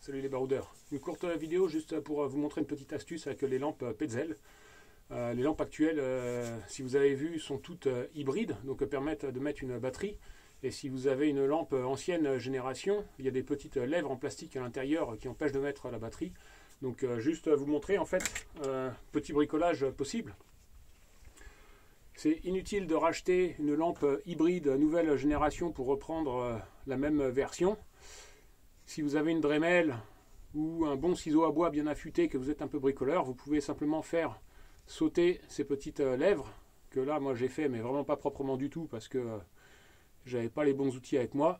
Salut les baroudeurs. Une courte vidéo juste pour vous montrer une petite astuce avec les lampes Petzl. Les lampes actuelles, si vous avez vu, sont toutes hybrides, donc permettent de mettre une batterie. Et si vous avez une lampe ancienne génération, il y a des petites lèvres en plastique à l'intérieur qui empêchent de mettre la batterie. Donc juste vous montrer en fait petit bricolage possible. C'est inutile de racheter une lampe hybride nouvelle génération pour reprendre la même version. Si vous avez une Dremel ou un bon ciseau à bois bien affûté, que vous êtes un peu bricoleur, vous pouvez simplement faire sauter ces petites lèvres, que là moi j'ai fait mais vraiment pas proprement du tout parce que j'avais pas les bons outils avec moi.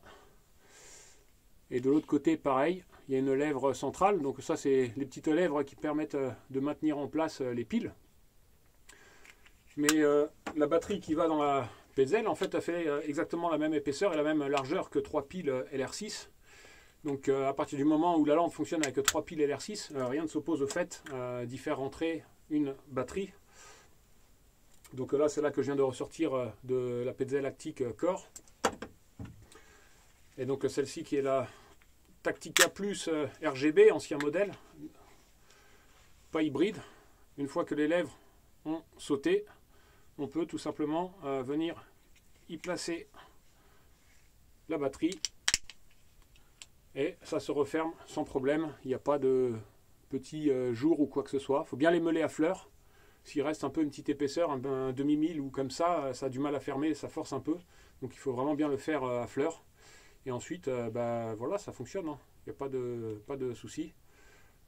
Et de l'autre côté pareil, il y a une lèvre centrale, donc ça c'est les petites lèvres qui permettent de maintenir en place les piles. Mais la batterie qui va dans la Petzl en fait a fait exactement la même épaisseur et la même largeur que 3 piles LR6. Donc à partir du moment où la lampe fonctionne avec 3 piles LR6, rien ne s'oppose au fait d'y faire rentrer une batterie. Donc là c'est là que je viens de ressortir de la Petzl Actic Core. Et donc celle-ci qui est la Tactica Plus RGB, ancien modèle, pas hybride. Une fois que les lèvres ont sauté, on peut tout simplement venir y placer la batterie. Et ça se referme sans problème, il n'y a pas de petits jours ou quoi que ce soit. Il faut bien les meuler à fleur. S'il reste un peu une petite épaisseur, un demi-mille ou comme ça a du mal à fermer, ça force un peu. Donc il faut vraiment bien le faire à fleur. Et ensuite, voilà, ça fonctionne. Hein. Il n'y a pas de souci.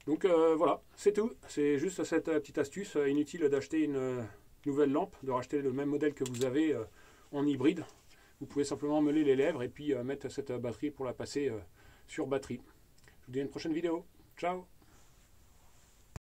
Donc voilà, c'est tout. C'est juste cette petite astuce. Inutile d'acheter une nouvelle lampe, de racheter le même modèle que vous avez en hybride. Vous pouvez simplement meuler les lèvres et puis mettre cette batterie pour la passer sur batterie. Je vous dis à une prochaine vidéo. Ciao!